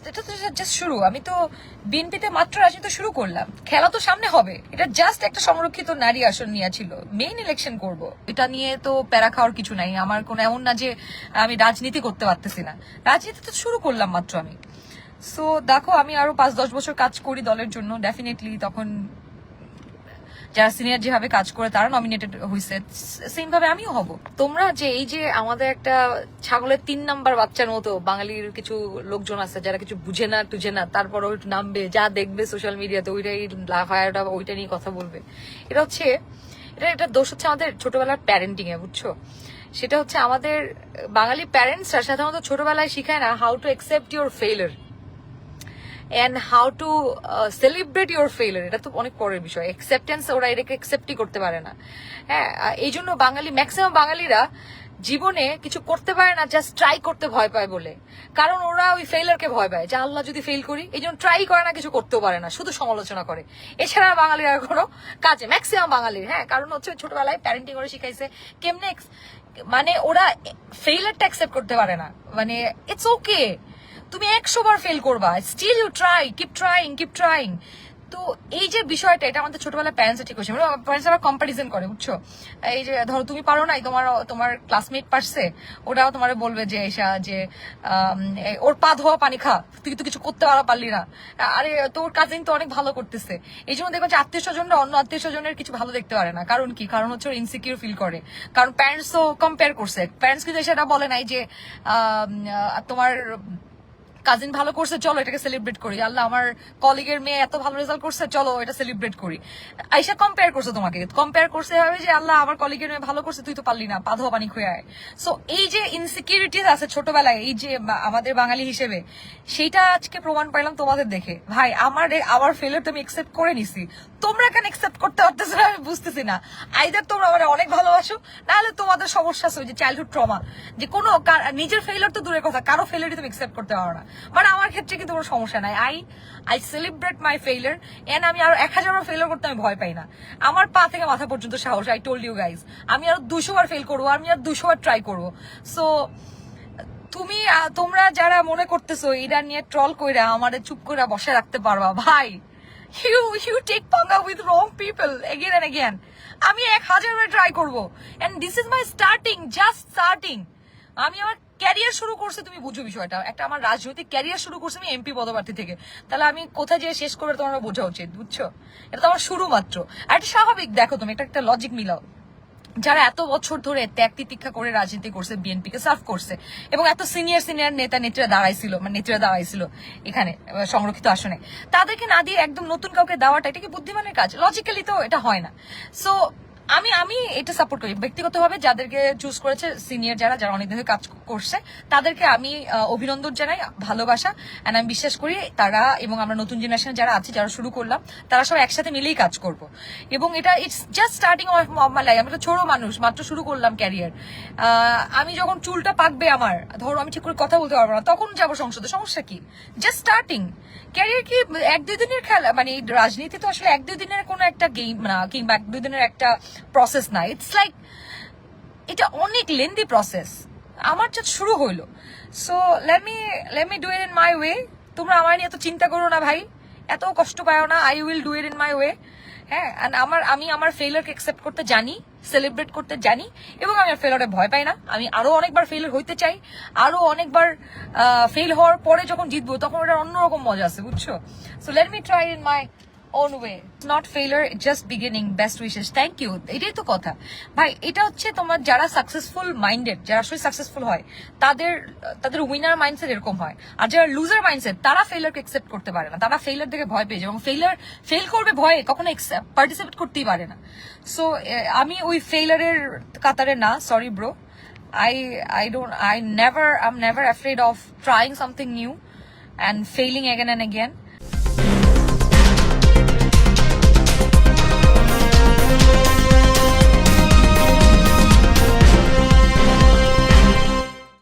এটা তো জাস্ট শুরু। আমি তো বিএনপিতে মাত্র রাজনীতি শুরু করলাম, খেলা তো সামনে হবে। এটা জাস্ট একটা সংরক্ষিত নারী আসন নিয়ে ছিল, মেইন ইলেকশন করব, এটা নিয়ে তো প্যারা খাওয়ার কিছু নাই আমার। কোনো এমন না যে আমি রাজনীতি করতে পারতেছি না, রাজনীতি তো শুরু করলাম মাত্র আমি। সো দেখো, আমি আরো 5-10 বছর কাজ করি দলের জন্য, ডেফিনেটলি তখন যারা সিনিয়র যেভাবে কাজ করে তারা নমিনেটেড হয়েছে, সেম ভাবে আমিও হব। তোমরা যে এই যে আমাদের একটা ছাগলের 3 নাম্বার বাচ্চার মতো বাঙালির কিছু লোকজন আছে যারা কিছু বুঝে না টুঝে না, তারপর ওইটা নামবে, যা দেখবে সোশ্যাল মিডিয়াতে ওইটাই লাফায়াটা ওইটা নিয়ে কথা বলবে। এটা হচ্ছে এটা দোষ হচ্ছে আমাদের ছোটবেলার প্যারেন্টিং এ, বুঝছো? সেটা হচ্ছে আমাদের বাঙালি প্যারেন্টসরা সাধারণত ছোটবেলায় শিখায় না how to accept your failure and how to celebrate your failure. এটা তো অনেক পরের বিষয়। অ্যাকসেপ্টেন্স ওরা এটাকে অ্যাকসেপ্টই করতে পারে না। হ্যাঁ, এই জন্য বাঙালি ম্যাক্সিমাম বাঙালিরা জীবনে কিছু করতে পারে না, জাস্ট ট্রাই করতে ভয় পায় বলে। কারণ ওরা ওই ফেইলারকে ভয় পায়, যে আল্লাহ যদি ফেল করি, এই জন্য ট্রাই করে না, কিছু করতেও পারে না, শুধু সমালোচনা করে। এছাড়া বাঙালিরা কোনো কাজে ম্যাক্সিমাম বাঙালির, হ্যাঁ, কারণ হচ্ছে ছোটবেলায় প্যারেন্টিং করে শিখাইছে কেমনে, মানে ওরা ফেইলারটা অ্যাকসেপ্ট করতে পারে না। মানে ইটস ওকে, তুমি 100 বার ফেল করবা, still you try, keep trying. তো এই যে বিষয়টা, এটা আমাদের ছোটবেলায় প্যারেন্টস ঠিক হয়েছে। প্যারেন্টস আবার কম্পারিজন করে, বুঝছো? এই যে ধরো তুমি পারো নাই, তোমার ক্লাসমেট পারছে, ওরাও তোমার বলবে যে এসা যে ওর পা ধোয়া পানি খা, তুই তো কিছু করতে পারলি না, আরে তোর কাজিন তো অনেক ভালো করতেছে। এই জন্য দেখবেন যে আত্মীয় স্বজনরা অন্য আত্মীয় স্বজনের কিছু ভালো দেখতে পারে না। কারণ কি? কারণ হচ্ছে ওর ইনসিকিউর ফিল করে, কারণ প্যারেন্টস তো কম্পেয়ার করছে। প্যারেন্টস কিন্তু সেটা বলে নাই যে তোমার কাজিন ভালো করছে, চলো এটাকে সেলিব্রেট করি, আল্লাহ আমার কলিগের মেয়ে এত ভালো রেজাল্ট করছে, চলো এটা সেলিব্রেট করি। আইসা কম্পেয়ার করছে, তোমাকে কম্পেয়ার করছে এভাবে যে আল্লাহ আমার কলিগের মেয়ে ভালো করছে, তুই তো পারলি না, পা ধোয়া পানি খুঁয়ে আয়। সো এই যে ইনসিকিউরিটিস আছে ছোটবেলায়, এই যে আমাদের বাঙালি হিসেবে, সেইটা আজকে প্রমাণ পাইলাম তোমাদের দেখে। ভাই আমার ফেলিয়ার তো আমি একসেপ্ট করে নিছি, তোমরা কেন একসেপ্ট করতে পারতেছো না আমি বুঝতেছি না। আইদার তোমরা আমার অনেক ভালোবাসো, নাহলে তোমাদের সমস্যা আছে ওই যে চাইল্ডহুড ট্রমা, যে কোনো নিজের ফেলিয়ার তো দূরের কথা, কারো ফেলিয়ারই তুমি একসেপ্ট করতে পারো না। মানে আমার ক্ষেত্রে কিন্তু কোনো সমস্যা নাই, I celebrate my failure, and আমি আরো 1000 বার ফেইলার করতে আমি ভয় পাই না। আমার পা থেকে মাথা পর্যন্ত সাহস, আই টোল্ড ইউ গাইজ, আমি আরো 200 বার ফেল করবো, আমি আর 200 বার ট্রাই করবো। সো তোমরা যারা মনে করতেছো এটা নিয়ে ট্রল কইরা আমাদের চুপ করে বসে রাখতে পারবা, ভাই, you take panga with wrong people again and again. আমি 1000 বার ট্রাই করবো, and this is my just starting. আমি আমার ক্যারিয়ার শুরু করছে, তুমি বুঝো বিষয়টা, একটা আমার রাজনৈতিক ক্যারিয়ার শুরু করছে আমি এমপি পদপ্রার্থী থেকে। তাহলে আমি কোথায় যেয়ে শেষ করবে তোমার বোঝা উচিত, বুঝছো? এটা তো আমার শুরু মাত্র। আর এটা স্বাভাবিক, দেখো তুমি একটা লজিক মিলাও, যারা এত বছর ধরে ত্যাগ তিতিক্ষা করে রাজনীতি করছে, বিএনপি কে সার্ভ করছে, এবং এত সিনিয়র নেত্রীরা দাঁড়াইছিল এখানে সংরক্ষিত আসনে, তাদেরকে না দিয়ে একদম নতুন কাউকে দেওয়াটা, এটা কি বুদ্ধিমানের কাজ? লজিক্যালি তো এটা হয় না। সো আমি এটা সাপোর্ট করি ব্যক্তিগতভাবে, যাদেরকে চুজ করেছে সিনিয়র যারা অনেক দিন কাজ করছে, তাদেরকে আমি অভিনন্দন জানাই, ভালোবাসা, এন্ড আমি বিশ্বাস করি তারা এবং আমরা নতুন জেনারেশন যারা আছি, যারা শুরু করলাম, তারা সব একসাথে মিলেই কাজ করব। এবং এটা it's just starting of my life. আমি তো ছোট মানুষ, মাত্র শুরু করলাম ক্যারিয়ার। আমি যখন চুলটা পাকবে আমার, ধরো আমি ঠিক করে কথা বলতে পারবো না, তখন যাবো সংসদে, সমস্যা কি? জাস্ট স্টার্টিং ক্যারিয়ার কি 1-2 দিনের খেলা? মানে রাজনীতি তো আসলে 1-2 দিনের কোনো একটা গেম না, কিংবা 1-2 দিনের একটা প্রসেস না। ইটস লাইক এটা অনেক লেন্দি প্রসেস। আমার যা শুরু হইলো, so let me do it in my way. তোমরা আমার নিয়ে এত চিন্তা করো না ভাই, এত কষ্ট পাও না, I will do it in my way. হ্যাঁ, আমি আমার ফেইলারকে অ্যাকসেপ্ট করতে জানি, সেলিব্রেট করতে জানি, এবং আমি ফেইলারে ভয় পাই না। আমি আরো অনেকবার ফেইলার হইতে চাই, আরো অনেকবার ফেল হওয়ার পরে যখন জিতবো তখন ওটার অন্যরকম মজা আছে, বুঝছো? So let me try in my own way. It's not failure, it's just beginning. Best wishes. Thank you. এটাই তো কথা ভাই। এটা হচ্ছে তোমার যারা সাকসেসফুল মাইন্ডেড, যারা আসলে সাকসেসফুল হয়, তাদের উইনার মাইন্ডসেট এরকম হয়। আর যারা লুজার মাইন্ডসেট, তারা ফেইলারকে অ্যাকসেপ্ট করতে পারে না, তারা ফেইলার থেকে ভয় পেয়ে যায়, এবং ফেল করবে ভয়ে কখনো পার্টিসিপেট করতেই পারে না। সো আমি ওই ফেইলারের কাতারে না, sorry bro. I'm never afraid of trying something new and failing again and again.